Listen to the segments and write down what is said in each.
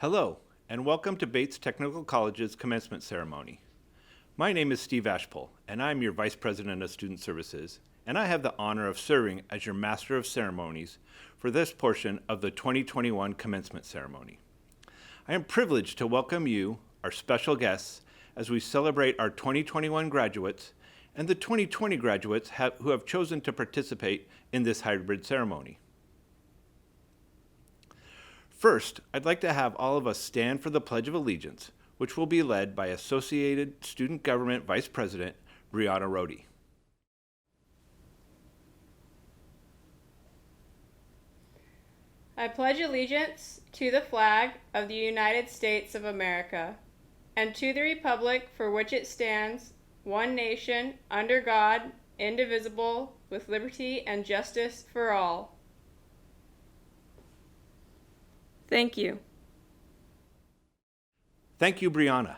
Hello, and welcome to Bates Technical College's commencement ceremony. My name is Steve Ashpole, and I'm your Vice President of Student Services, and I have the honor of serving as your Master of Ceremonies for this portion of the 2021 commencement ceremony. I am privileged to welcome you, our special guests, as we celebrate our 2021 graduates and the 2020 graduates who have chosen to participate in this hybrid ceremony. First, I'd like to have all of us stand for the Pledge of Allegiance, which will be led by Associated Student Government Vice President Breanna Rohde. I pledge allegiance to the flag of the United States of America and to the republic for which it stands, one nation, under God, indivisible, with liberty and justice for all. Thank you. Thank you, Breanna.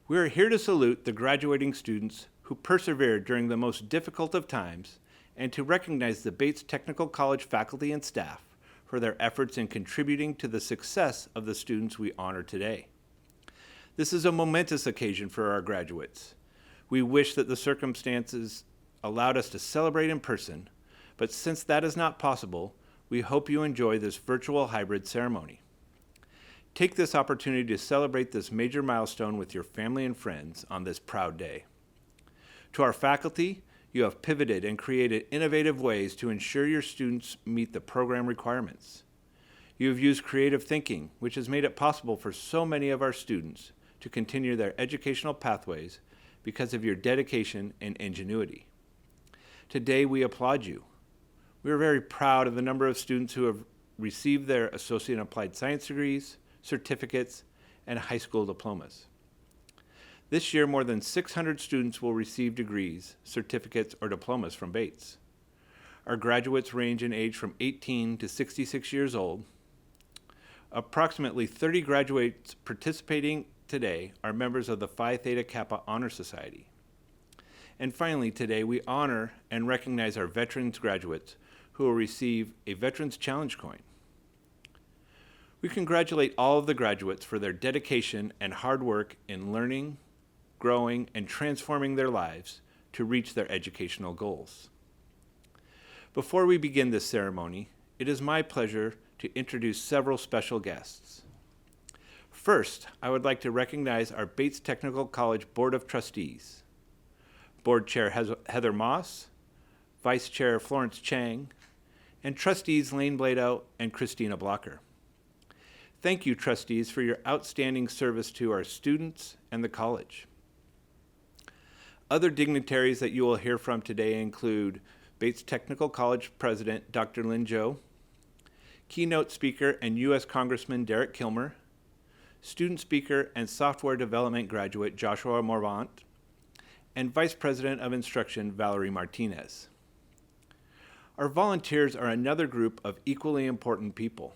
We are here to salute the graduating students who persevered during the most difficult of times and to recognize the Bates Technical College faculty and staff for their efforts in contributing to the success of the students we honor today. This is a momentous occasion for our graduates. We wish that the circumstances allowed us to celebrate in person, but since that is not possible, we hope you enjoy this virtual hybrid ceremony. Take this opportunity to celebrate this major milestone with your family and friends on this proud day. To our faculty, you have pivoted and created innovative ways to ensure your students meet the program requirements. You have used creative thinking, which has made it possible for so many of our students to continue their educational pathways because of your dedication and ingenuity. Today, we applaud you. We are very proud of the number of students who have received their Associate in Applied Science degrees, certificates, and high school diplomas. This year, more than 600 students will receive degrees, certificates, or diplomas from Bates. Our graduates range in age from 18 to 66 years old. Approximately 30 graduates participating today are members of the Phi Theta Kappa Honor Society. And finally, today we honor and recognize our veterans graduates who will receive a Veterans Challenge coin. We congratulate all of the graduates for their dedication and hard work in learning, growing, and transforming their lives to reach their educational goals. Before we begin this ceremony, it is my pleasure to introduce several special guests. First, I would like to recognize our Bates Technical College Board of Trustees. Board Chair Heather Moss, Vice Chair Florence Chang, and Trustees Lane Bladow and Christina Blocker. Thank you, trustees, for your outstanding service to our students and the college. Other dignitaries that you will hear from today include Bates Technical College President Dr. Lynn Joe, keynote speaker and U.S. Congressman Derek Kilmer, student speaker and software development graduate Joshua Morvant, and Vice President of Instruction Valerie Martinez. Our volunteers are another group of equally important people.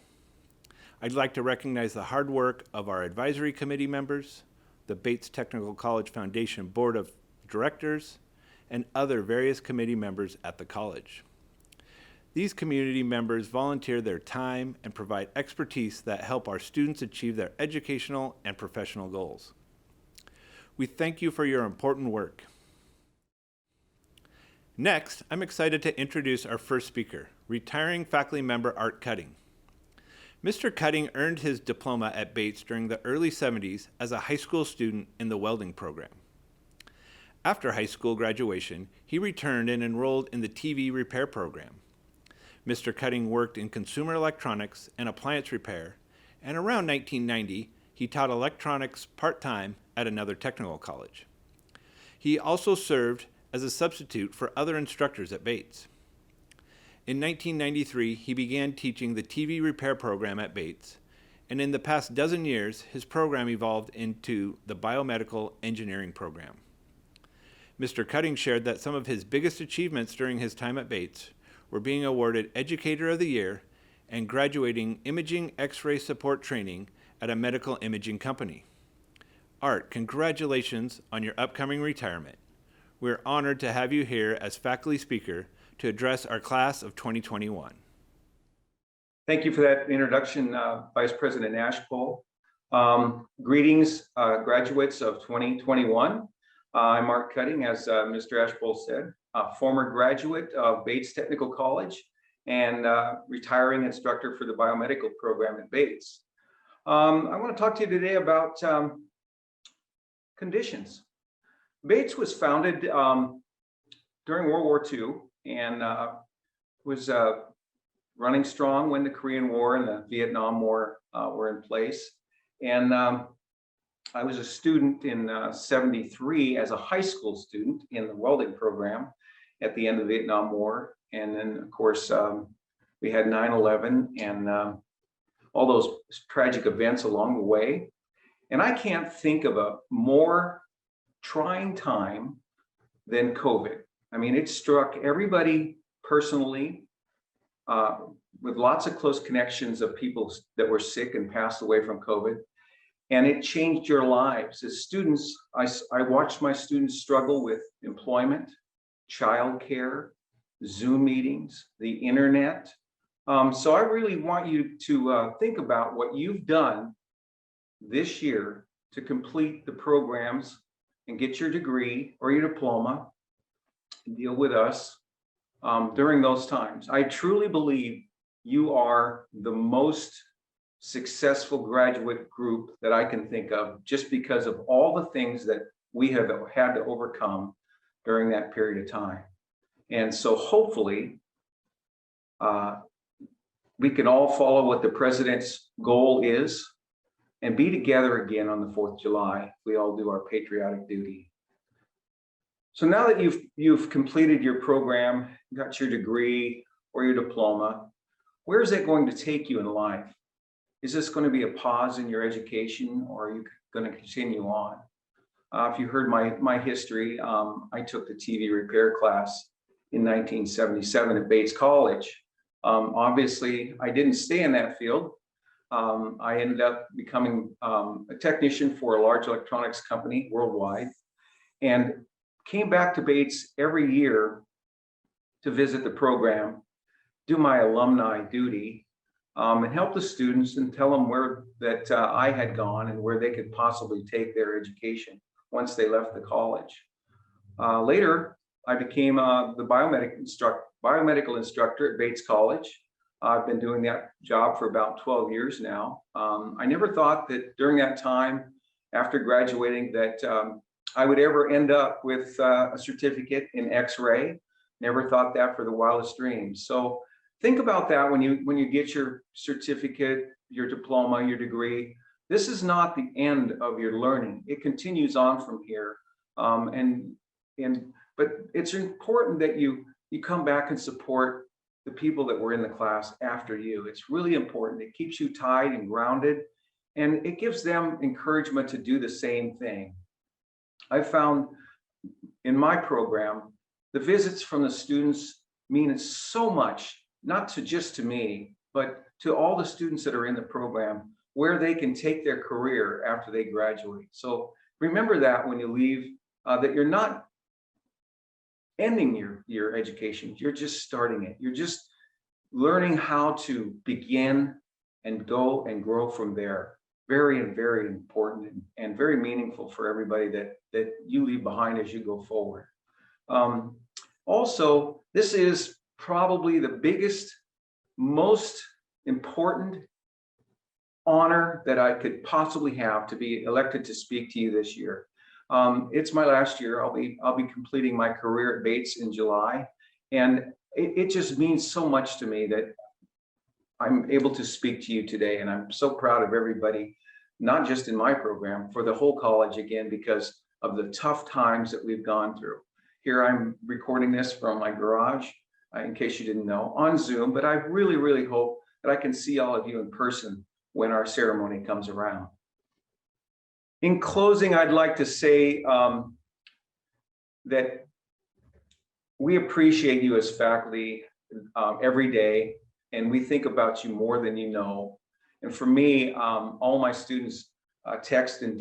I'd like to recognize the hard work of our advisory committee members, the Bates Technical College Foundation Board of Directors, and other various committee members at the college. These community members volunteer their time and provide expertise that help our students achieve their educational and professional goals. We thank you for your important work. Next, I'm excited to introduce our first speaker, retiring faculty member Art Cutting. Mr. Cutting earned his diploma at Bates during the early 70s as a high school student in the welding program. After high school graduation, he returned and enrolled in the TV repair program. Mr. Cutting worked in consumer electronics and appliance repair, and around 1990, he taught electronics part-time at another technical college. He also served as a substitute for other instructors at Bates. In 1993, he began teaching the TV repair program at Bates, and in the past dozen years, his program evolved into the biomedical engineering program. Mr. Cutting shared that some of his biggest achievements during his time at Bates were being awarded Educator of the Year and graduating imaging X-ray support training at a medical imaging company. Art, congratulations on your upcoming retirement. We're honored to have you here as faculty speaker to address our class of 2021. Thank you for that introduction, Vice President Ashpole. Greetings, graduates of 2021. I'm Mark Cutting, as Mr. Ashpole said, a former graduate of Bates Technical College and retiring instructor for the biomedical program at Bates. I want to talk to you today about conditions. Bates was founded during World War II and was running strong when the Korean War and the Vietnam War were in place. And I was a student in '73 as a high school student in the welding program at the end of the Vietnam War. And then, of course, we had 9/11 and all those tragic events along the way. And I can't think of a more trying time than COVID. I mean, it struck everybody personally, with lots of close connections of people that were sick and passed away from COVID. And it changed your lives. As students, I watched my students struggle with employment, childcare, Zoom meetings, the internet. So I really want you to think about what you've done this year to complete the programs and get your degree or your diploma and deal with us during those times. I truly believe you are the most successful graduate group that I can think of, just because of all the things that we have had to overcome during that period of time. And so hopefully we can all follow what the president's goal is and be together again on the 4th of July. We all do our patriotic duty. So now that you've completed your program, got your degree or your diploma, where is it going to take you in life? Is this going to be a pause in your education, or are you going to continue on? If you heard my history, I took the TV repair class in 1977 at Bates College. Obviously, I didn't stay in that field. I ended up becoming a technician for a large electronics company worldwide, and came back to Bates every year to visit the program, do my alumni duty, and help the students and tell them where that I had gone and where they could possibly take their education once they left the college. Later, I became the biomedical instructor at Bates College. I've been doing that job for about 12 years now. I never thought that during that time, after graduating, that I would ever end up with a certificate in X-ray. Never thought that for the wildest dreams. So think about that when you get your certificate, your diploma, your degree. This is not the end of your learning. It continues on from here. But it's important that you come back and support the people that were in the class after you. It's really important. It keeps you tied and grounded, and it gives them encouragement to do the same thing. I found in my program, the visits from the students mean so much, not just to me, but to all the students that are in the program, where they can take their career after they graduate. So remember that when you leave, that you're not ending your education, you're just starting it. You're just learning how to begin and go and grow from there. Very, very important and very meaningful for everybody that you leave behind as you go forward. Also, this is probably the biggest, most important honor that I could possibly have, to be elected to speak to you this year. It's my last year. I'll be completing my career at Bates in July, and it just means so much to me that I'm able to speak to you today. And I'm so proud of everybody, not just in my program, for the whole college again, because of the tough times that we've gone through. Here I'm recording this from my garage, in case you didn't know, on Zoom, but I really, really hope that I can see all of you in person when our ceremony comes around. In closing, I'd like to say that we appreciate you as faculty every day, and we think about you more than you know. And for me, all my students text and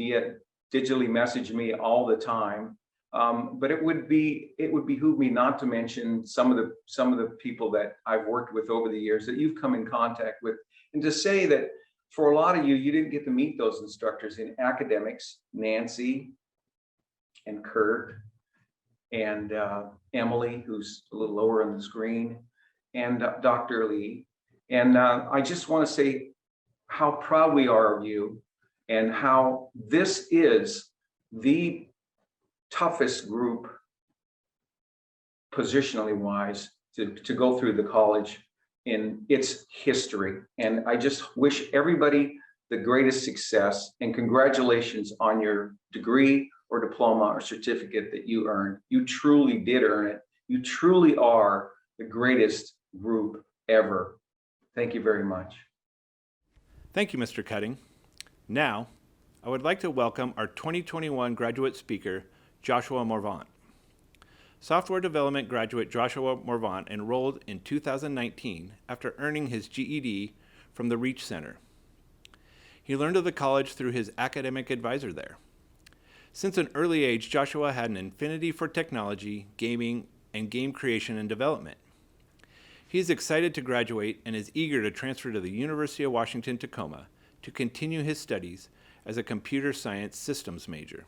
digitally message me all the time. But it would behoove me not to mention some of the people that I've worked with over the years that you've come in contact with, and to say that for a lot of you, you didn't get to meet those instructors in academics, Nancy and Kurt and Emily, who's a little lower on the screen, and Dr. Lee. And I just want to say how proud we are of you and how this is the toughest group, positionally wise, to go through the college in its history. And I just wish everybody the greatest success and congratulations on your degree or diploma or certificate that you earned. You truly did earn it. You truly are the greatest group ever. Thank you very much. Thank you, Mr. Cutting. Now, I would like to welcome our 2021 graduate speaker, Joshua Morvant. Software development graduate Joshua Morvant enrolled in 2019 after earning his GED from the Reach Center. He learned of the college through his academic advisor there. Since an early age, Joshua had an affinity for technology, gaming, and game creation and development. He is excited to graduate and is eager to transfer to the University of Washington, Tacoma to continue his studies as a computer science systems major.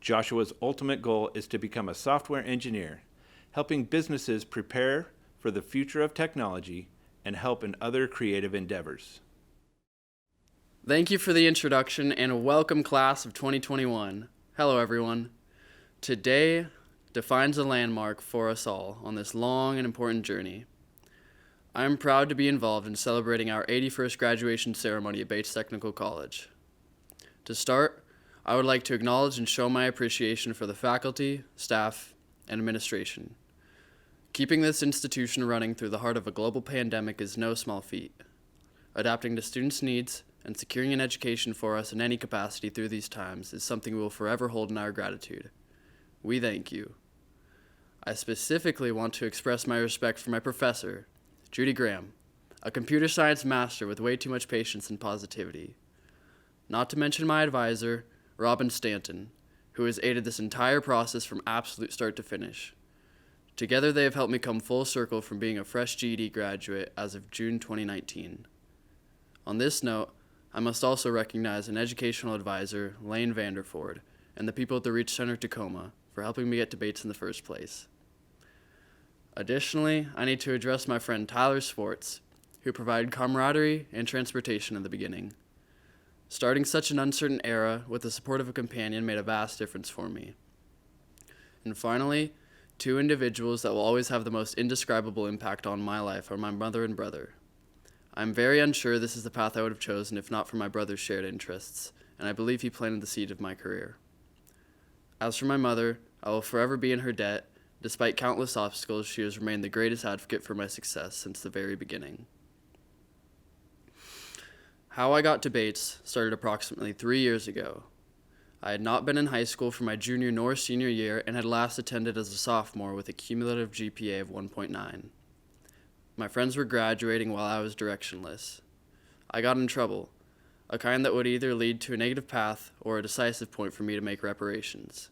Joshua's ultimate goal is to become a software engineer, helping businesses prepare for the future of technology and help in other creative endeavors. Thank you for the introduction and welcome, class of 2021. Hello, everyone. Today defines a landmark for us all on this long and important journey. I am proud to be involved in celebrating our 81st graduation ceremony at Bates Technical College. To start, I would like to acknowledge and show my appreciation for the faculty, staff, and administration. Keeping this institution running through the heart of a global pandemic is no small feat. Adapting to students' needs and securing an education for us in any capacity through these times is something we will forever hold in our gratitude. We thank you. I specifically want to express my respect for my professor, Judy Graham, a computer science master with way too much patience and positivity. Not to mention my advisor, Robin Stanton, who has aided this entire process from absolute start to finish. Together they have helped me come full circle from being a fresh GED graduate as of June 2019. On this note, I must also recognize an educational advisor, Lane Vanderford, and the people at the Reach Center Tacoma for helping me get to Bates in the first place. Additionally, I need to address my friend Tyler Swartz, who provided camaraderie and transportation in the beginning. Starting such an uncertain era with the support of a companion made a vast difference for me. And finally, two individuals that will always have the most indescribable impact on my life are my mother and brother. I'm very unsure this is the path I would have chosen if not for my brother's shared interests, and I believe he planted the seed of my career. As for my mother, I will forever be in her debt. Despite countless obstacles, she has remained the greatest advocate for my success since the very beginning. How I got to Bates started approximately 3 years ago. I had not been in high school for my junior nor senior year and had last attended as a sophomore with a cumulative GPA of 1.9. My friends were graduating while I was directionless. I got in trouble, a kind that would either lead to a negative path or a decisive point for me to make reparations.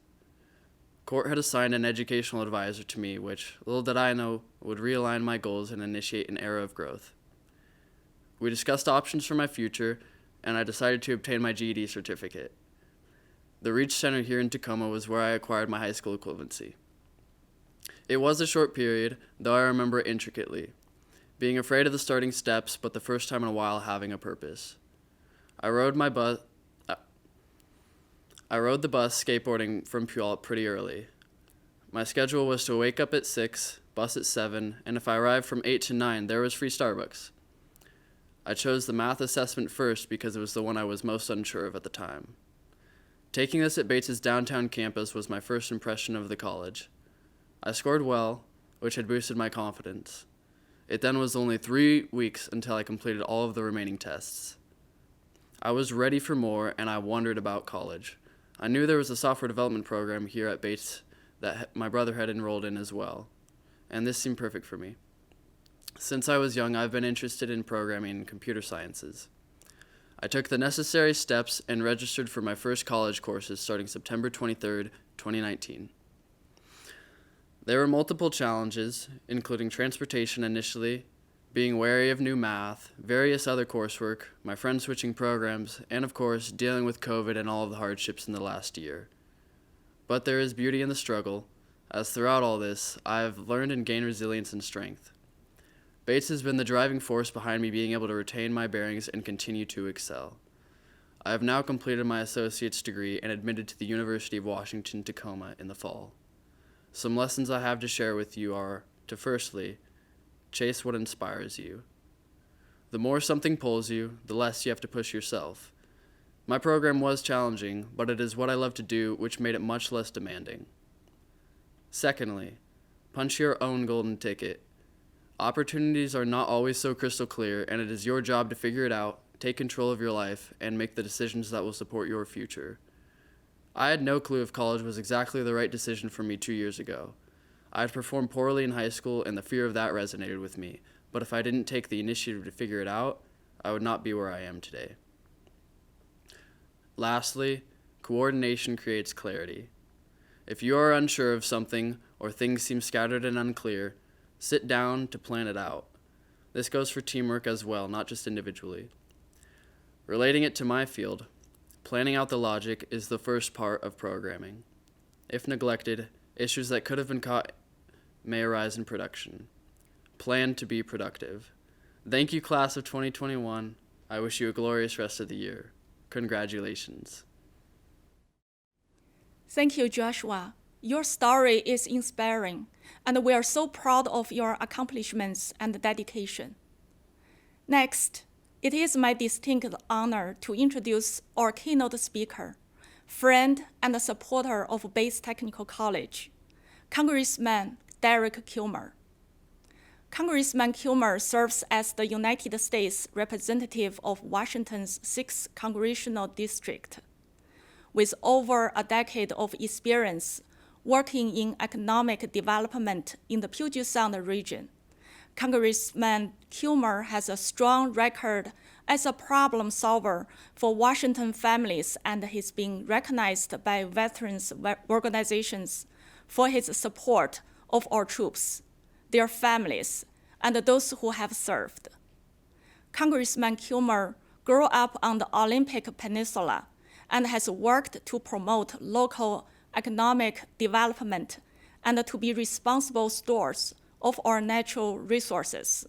Court had assigned an educational advisor to me, which, little did I know, would realign my goals and initiate an era of growth. We discussed options for my future, and I decided to obtain my GED certificate. The Reach Center here in Tacoma was where I acquired my high school equivalency. It was a short period, though I remember it intricately, being afraid of the starting steps, but the first time in a while having a purpose. I rode the bus skateboarding from Puyallup pretty early. My schedule was to wake up at 6, bus at 7, and if I arrived from 8 to 9, there was free Starbucks. I chose the math assessment first because it was the one I was most unsure of at the time. Taking this at Bates's downtown campus was my first impression of the college. I scored well, which had boosted my confidence. It then was only 3 weeks until I completed all of the remaining tests. I was ready for more, and I wondered about college. I knew there was a software development program here at Bates that my brother had enrolled in as well, and this seemed perfect for me. Since I was young, I've been interested in programming and computer sciences. I took the necessary steps and registered for my first college courses starting September 23rd, 2019. There were multiple challenges, including transportation initially, being wary of new math, various other coursework, my friends switching programs, and of course, dealing with COVID and all of the hardships in the last year. But there is beauty in the struggle, as throughout all this, I have learned and gained resilience and strength. Bates has been the driving force behind me being able to retain my bearings and continue to excel. I have now completed my associate's degree and admitted to the University of Washington, Tacoma in the fall. Some lessons I have to share with you are to firstly, chase what inspires you. The more something pulls you, the less you have to push yourself. My program was challenging, but it is what I love to do, which made it much less demanding. Secondly, punch your own golden ticket. Opportunities are not always so crystal clear, and it is your job to figure it out, take control of your life, and make the decisions that will support your future. I had no clue if college was exactly the right decision for me 2 years ago. I had performed poorly in high school, and the fear of that resonated with me, but if I didn't take the initiative to figure it out, I would not be where I am today. Lastly, coordination creates clarity. If you are unsure of something, or things seem scattered and unclear, sit down to plan it out. This goes for teamwork as well, not just individually. Relating it to my field, planning out the logic is the first part of programming. If neglected, issues that could have been caught may arise in production. Plan to be productive. Thank you, class of 2021. I wish you a glorious rest of the year. Congratulations. Thank you, Joshua. Your story is inspiring, and we are so proud of your accomplishments and dedication. Next, it is my distinct honor to introduce our keynote speaker, friend and supporter of Bates Technical College, Congressman Derek Kilmer. Congressman Kilmer serves as the United States representative of Washington's 6th Congressional District. With over a decade of experience working in economic development in the Puget Sound region, Congressman Kilmer has a strong record as a problem solver for Washington families, and he's been recognized by veterans organizations for his support of our troops, their families, and those who have served. Congressman Kilmer grew up on the Olympic Peninsula and has worked to promote local economic development and to be responsible stewards of our natural resources.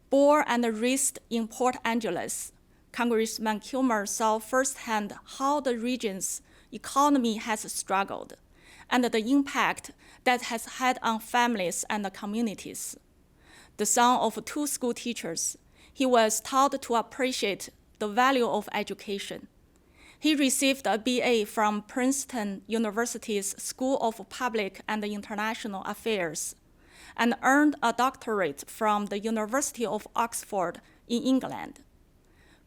Born and raised in Port Angeles, Congressman Kilmer saw firsthand how the region's economy has struggled and the impact that has had on families and communities. The son of 2 school teachers, he was taught to appreciate the value of education. He received a BA from Princeton University's School of Public and International Affairs and earned a doctorate from the University of Oxford in England.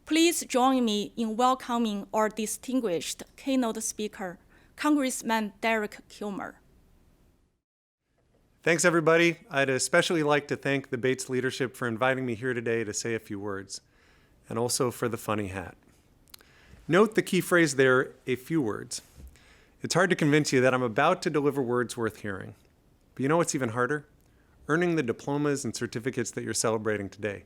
Please join me in welcoming our distinguished keynote speaker, Congressman Derek Kilmer. Thanks, everybody. I'd especially like to thank the Bates leadership for inviting me here today to say a few words, and also for the funny hat. Note the key phrase there, a few words. It's hard to convince you that I'm about to deliver words worth hearing. But you know what's even harder? Earning the diplomas and certificates that you're celebrating today.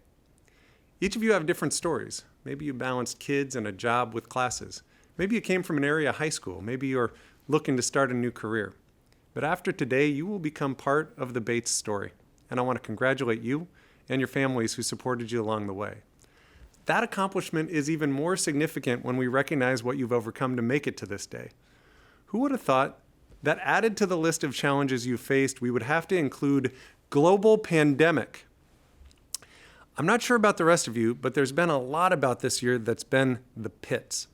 Each of you have different stories. Maybe you balanced kids and a job with classes. Maybe you came from an area high school. Maybe you're looking to start a new career. But after today, you will become part of the Bates story. And I want to congratulate you and your families who supported you along the way. That accomplishment is even more significant when we recognize what you've overcome to make it to this day. Who would have thought that added to the list of challenges you faced, we would have to include global pandemic? I'm not sure about the rest of you, but there's been a lot about this year that's been the pits.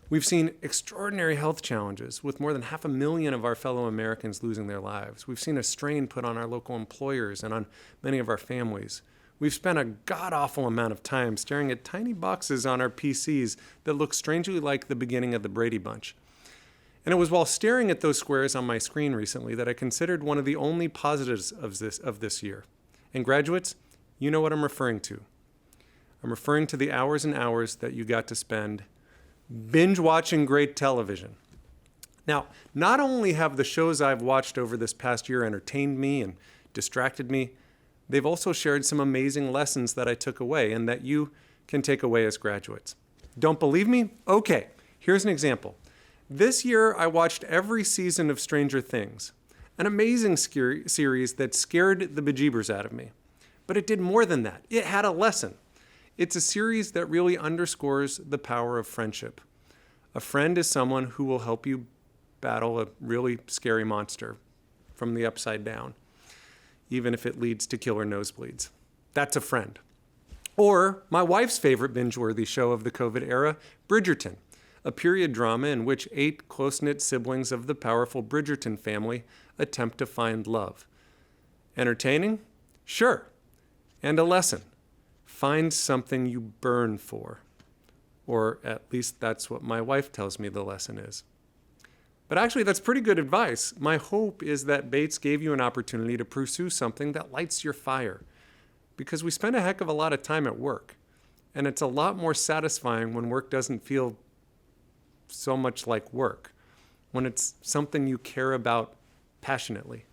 We've seen extraordinary health challenges with more than 500,000 of our fellow Americans losing their lives. We've seen a strain put on our local employers and on many of our families. We've spent a god-awful amount of time staring at tiny boxes on our PCs that look strangely like the beginning of the Brady Bunch. And it was while staring at those squares on my screen recently that I considered one of the only positives of this year. And graduates, you know what I'm referring to. I'm referring to the hours and hours that you got to spend binge watching great television. Now, not only have the shows I've watched over this past year entertained me and distracted me, they've also shared some amazing lessons that I took away and that you can take away as graduates. Don't believe me? Okay, here's an example. This year, I watched every season of Stranger Things, an amazing series that scared the bejeebers out of me. But it did more than that. It had a lesson. It's a series that really underscores the power of friendship. A friend is someone who will help you battle a really scary monster from the upside down, even if it leads to killer nosebleeds. That's a friend. Or my wife's favorite binge-worthy show of the COVID era, Bridgerton, a period drama in which 8 close-knit siblings of the powerful Bridgerton family attempt to find love. Entertaining? Sure. And a lesson. Find something you burn for. Or at least that's what my wife tells me the lesson is. But actually, that's pretty good advice. My hope is that Bates gave you an opportunity to pursue something that lights your fire. Because we spend a heck of a lot of time at work. And it's a lot more satisfying when work doesn't feel so much like work. When it's something you care about passionately.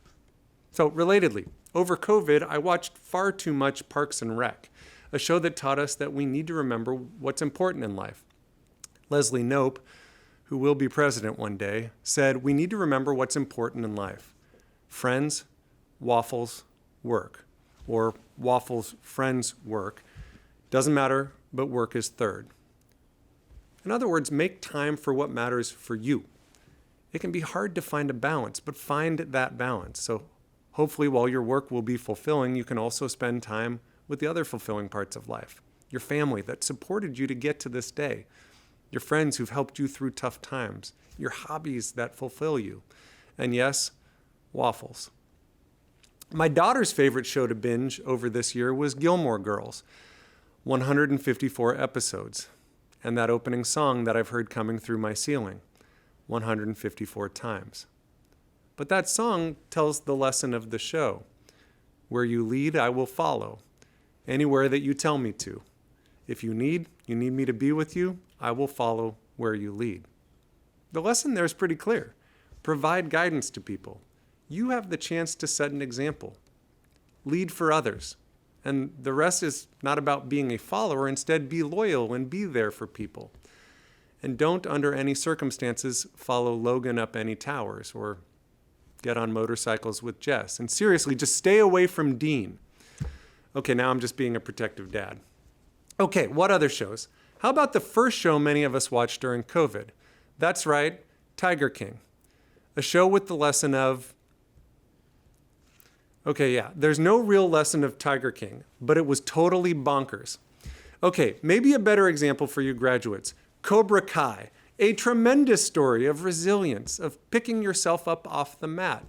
So, relatedly, over COVID, I watched far too much Parks and Rec, a show that taught us that we need to remember what's important in life. Leslie Knope, who will be president one day, said we need to remember what's important in life. Friends, waffles, work. Or waffles, friends, work. Doesn't matter, but work is third. In other words, make time for what matters for you. It can be hard to find a balance, but find that balance. So hopefully while your work will be fulfilling, you can also spend time with the other fulfilling parts of life. Your family that supported you to get to this day. Your friends who've helped you through tough times. Your hobbies that fulfill you. And yes, waffles. My daughter's favorite show to binge over this year was Gilmore Girls, 154 episodes, and that opening song that I've heard coming through my ceiling, 154 times. But that song tells the lesson of the show. Where you lead, I will follow, anywhere that you tell me to. If you need me to be with you, I will follow where you lead. The lesson there is pretty clear. Provide guidance to people. You have the chance to set an example. Lead for others. And the rest is not about being a follower. Instead, be loyal and be there for people. And don't, under any circumstances, follow Logan up any towers or get on motorcycles with Jess. And seriously, just stay away from Dean. Okay, now I'm just being a protective dad. Okay, what other shows? How about the first show many of us watched during COVID? That's right, Tiger King. A show with the lesson of... Okay, yeah, there's no real lesson of Tiger King, but it was totally bonkers. Okay, maybe a better example for you graduates. Cobra Kai, a tremendous story of resilience, of picking yourself up off the mat,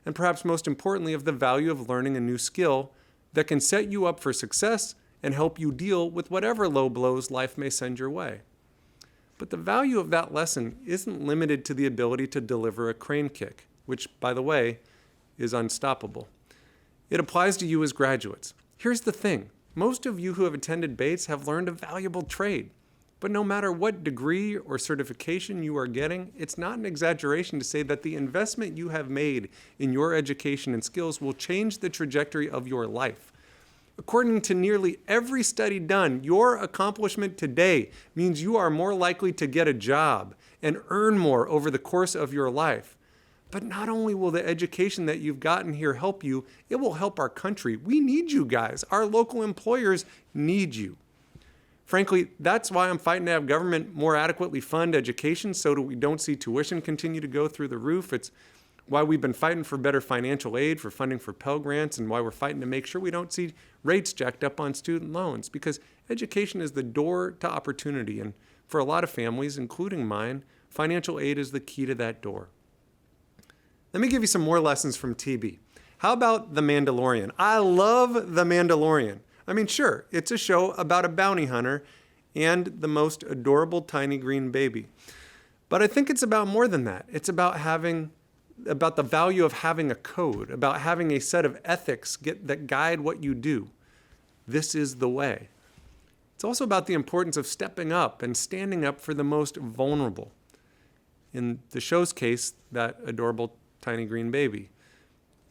and perhaps most importantly, of the value of learning a new skill that can set you up for success and help you deal with whatever low blows life may send your way. But the value of that lesson isn't limited to the ability to deliver a crane kick, which, by the way, is unstoppable. It applies to you as graduates. Here's the thing. Most of you who have attended Bates have learned a valuable trade. But no matter what degree or certification you are getting, it's not an exaggeration to say that the investment you have made in your education and skills will change the trajectory of your life. According to nearly every study done, your accomplishment today means you are more likely to get a job and earn more over the course of your life. But not only will the education that you've gotten here help you, it will help our country. We need you guys. Our local employers need you. Frankly, that's why I'm fighting to have government more adequately fund education so that we don't see tuition continue to go through the roof. It's why we've been fighting for better financial aid, for funding for Pell Grants, and why we're fighting to make sure we don't see rates jacked up on student loans. Because education is the door to opportunity. And for a lot of families, including mine, financial aid is the key to that door. Let me give you some more lessons from TB. How about The Mandalorian? I love The Mandalorian. I mean, sure, it's a show about a bounty hunter and the most adorable tiny green baby. But I think it's about more than that. It's about the value of having a code, about having a set of ethics that guide what you do. This is the way. It's also about the importance of stepping up and standing up for the most vulnerable. In the show's case, that adorable tiny green baby.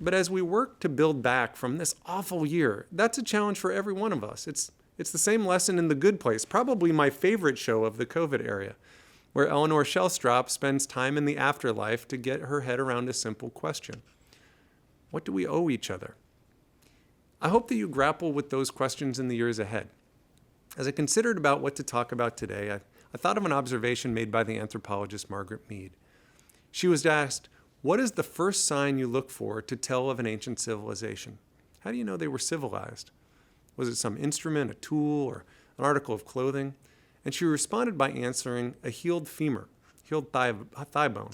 But as we work to build back from this awful year, that's a challenge for every one of us. It's the same lesson in The Good Place, probably my favorite show of the COVID era, where Eleanor Shellstrop spends time in the afterlife to get her head around a simple question. What do we owe each other? I hope that you grapple with those questions in the years ahead. As I considered about what to talk about today, I thought of an observation made by the anthropologist Margaret Mead. She was asked, what is the first sign you look for to tell of an ancient civilization? How do you know they were civilized? Was it some instrument, a tool, or an article of clothing? And she responded by answering a healed femur, healed thigh bone.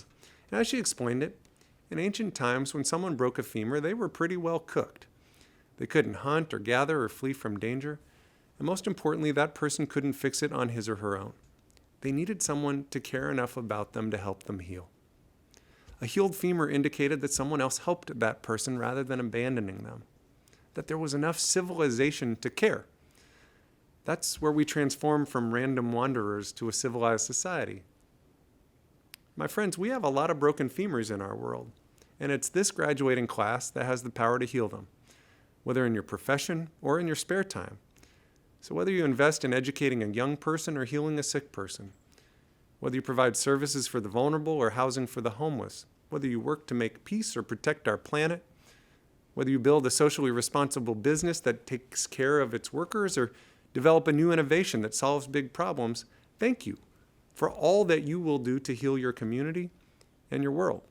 And as she explained it, in ancient times, when someone broke a femur, they were pretty well cooked. They couldn't hunt or gather or flee from danger. And most importantly, that person couldn't fix it on his or her own. They needed someone to care enough about them to help them heal. A healed femur indicated that someone else helped that person rather than abandoning them, that there was enough civilization to care. That's where we transform from random wanderers to a civilized society. My friends, we have a lot of broken femurs in our world, and it's this graduating class that has the power to heal them, whether in your profession or in your spare time. So whether you invest in educating a young person or healing a sick person, whether you provide services for the vulnerable or housing for the homeless, whether you work to make peace or protect our planet, whether you build a socially responsible business that takes care of its workers or develop a new innovation that solves big problems, thank you for all that you will do to heal your community and your world.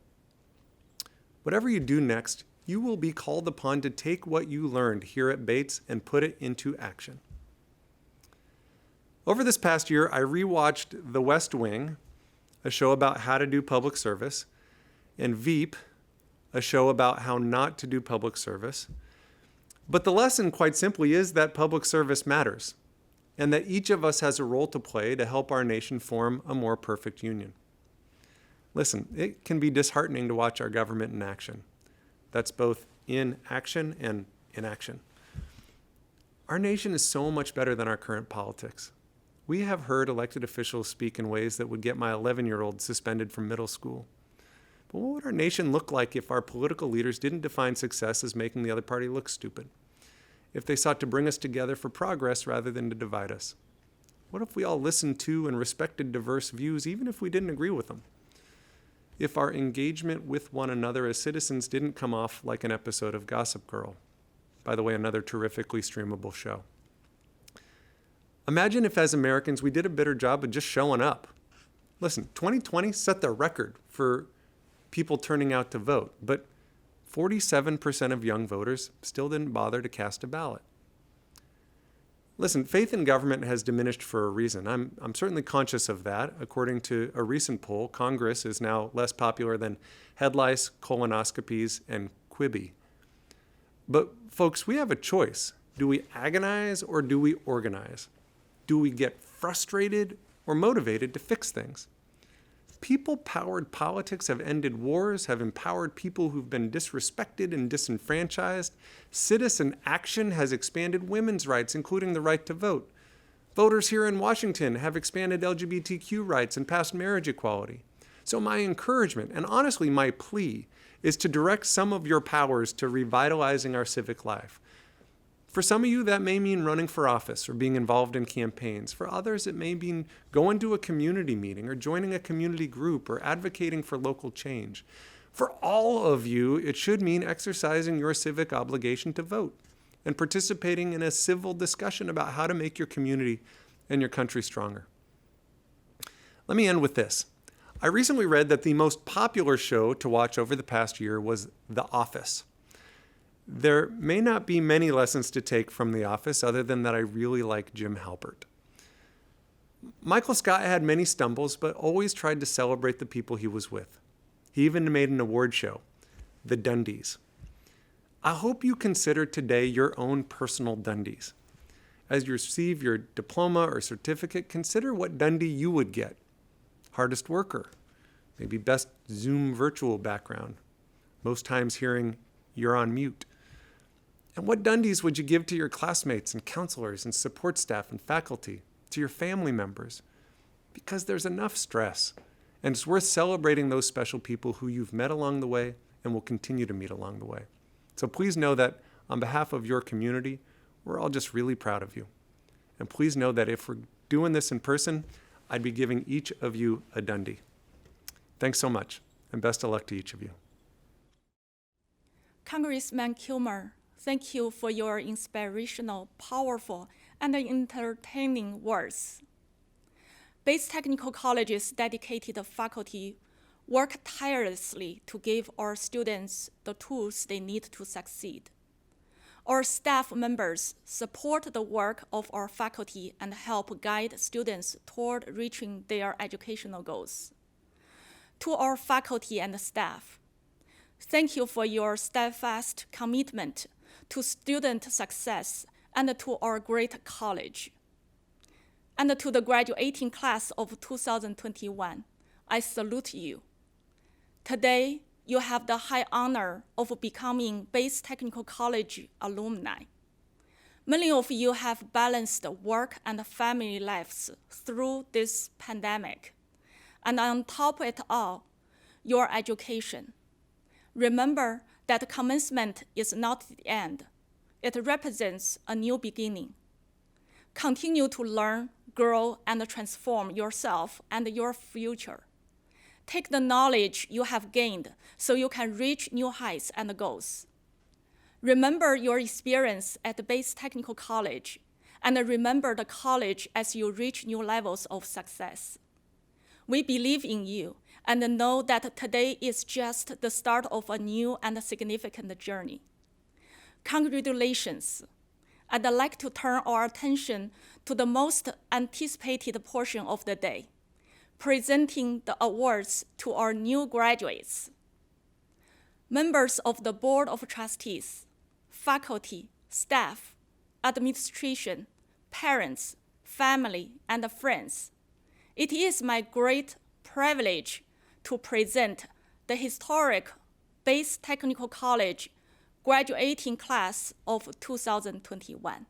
Whatever you do next, you will be called upon to take what you learned here at Bates and put it into action. Over this past year, I rewatched The West Wing, a show about how to do public service, and Veep, a show about how not to do public service. But the lesson, quite simply, is that public service matters, and that each of us has a role to play to help our nation form a more perfect union. Listen, it can be disheartening to watch our government in action. That's both in action and inaction. Our nation is so much better than our current politics. We have heard elected officials speak in ways that would get my 11-year-old suspended from middle school. But what would our nation look like if our political leaders didn't define success as making the other party look stupid? If they sought to bring us together for progress rather than to divide us? What if we all listened to and respected diverse views even if we didn't agree with them? If our engagement with one another as citizens didn't come off like an episode of Gossip Girl? By the way, another terrifically streamable show. Imagine if, as Americans, we did a better job of just showing up. Listen, 2020 set the record for people turning out to vote, but 47% of young voters still didn't bother to cast a ballot. Listen, faith in government has diminished for a reason. I'm certainly conscious of that. According to a recent poll, Congress is now less popular than head lice, colonoscopies, and Quibi. But folks, we have a choice. Do we agonize or do we organize? Do we get frustrated or motivated to fix things? People-powered politics have ended wars, have empowered people who've been disrespected and disenfranchised. Citizen action has expanded women's rights, including the right to vote. Voters here in Washington have expanded LGBTQ rights and passed marriage equality. So my encouragement, and honestly my plea, is to direct some of your powers to revitalizing our civic life. For some of you, that may mean running for office or being involved in campaigns. For others, it may mean going to a community meeting or joining a community group or advocating for local change. For all of you, it should mean exercising your civic obligation to vote and participating in a civil discussion about how to make your community and your country stronger. Let me end with this. I recently read that the most popular show to watch over the past year was The Office. There may not be many lessons to take from The Office other than that I really like Jim Halpert. Michael Scott had many stumbles, but always tried to celebrate the people he was with. He even made an award show, The Dundies. I hope you consider today your own personal Dundies. As you receive your diploma or certificate, consider what Dundie you would get. Hardest worker, maybe best Zoom virtual background, most times hearing you're on mute. And what Dundies would you give to your classmates and counselors and support staff and faculty, to your family members? Because there's enough stress, and it's worth celebrating those special people who you've met along the way and will continue to meet along the way. So please know that on behalf of your community, we're all just really proud of you. And please know that if we're doing this in person, I'd be giving each of you a Dundie. Thanks so much, and best of luck to each of you. Congressman Kilmer, thank you for your inspirational, powerful, and entertaining words. Bates Technical College's dedicated faculty work tirelessly to give our students the tools they need to succeed. Our staff members support the work of our faculty and help guide students toward reaching their educational goals. To our faculty and staff, thank you for your steadfast commitment to student success and to our great college. And to the graduating class of 2021, I salute you. Today, you have the high honor of becoming Bates Technical College alumni. Many of you have balanced work and family lives through this pandemic. And on top of it all, your education. Remember that commencement is not the end. It represents a new beginning. Continue to learn, grow, and transform yourself and your future. Take the knowledge you have gained so you can reach new heights and goals. Remember your experience at Bates Technical College, and remember the college as you reach new levels of success. We believe in you and know that today is just the start of a new and significant journey. Congratulations. I'd like to turn our attention to the most anticipated portion of the day, presenting the awards to our new graduates. Members of the Board of Trustees, faculty, staff, administration, parents, family, and friends, it is my great privilege to present the historic Bates Technical College graduating class of 2021.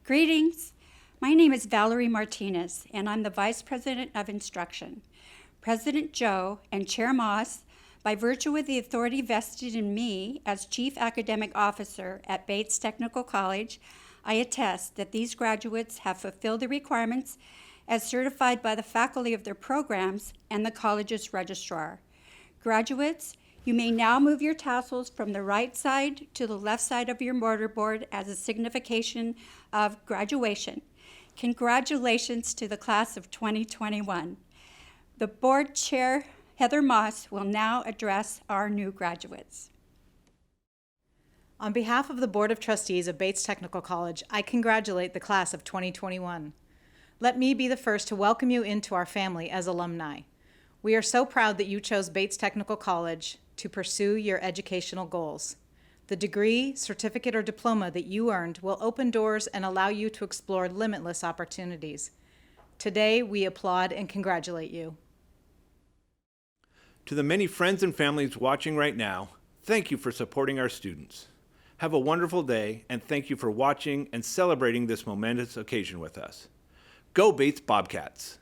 Greetings. My name is Valerie Martinez, and I'm the Vice President of Instruction. President Joe and Chair Moss, by virtue of the authority vested in me as Chief Academic Officer at Bates Technical College, I attest that these graduates have fulfilled the requirements as certified by the faculty of their programs and the college's registrar. Graduates, you may now move your tassels from the right side to the left side of your mortarboard as a signification of graduation. Congratulations to the class of 2021. The board chair, Heather Moss, will now address our new graduates. On behalf of the Board of Trustees of Bates Technical College, I congratulate the class of 2021. Let me be the first to welcome you into our family as alumni. We are so proud that you chose Bates Technical College to pursue your educational goals. The degree, certificate, or diploma that you earned will open doors and allow you to explore limitless opportunities. Today, we applaud and congratulate you. To the many friends and families watching right now, thank you for supporting our students. Have a wonderful day, and thank you for watching and celebrating this momentous occasion with us. Go Bates Bobcats!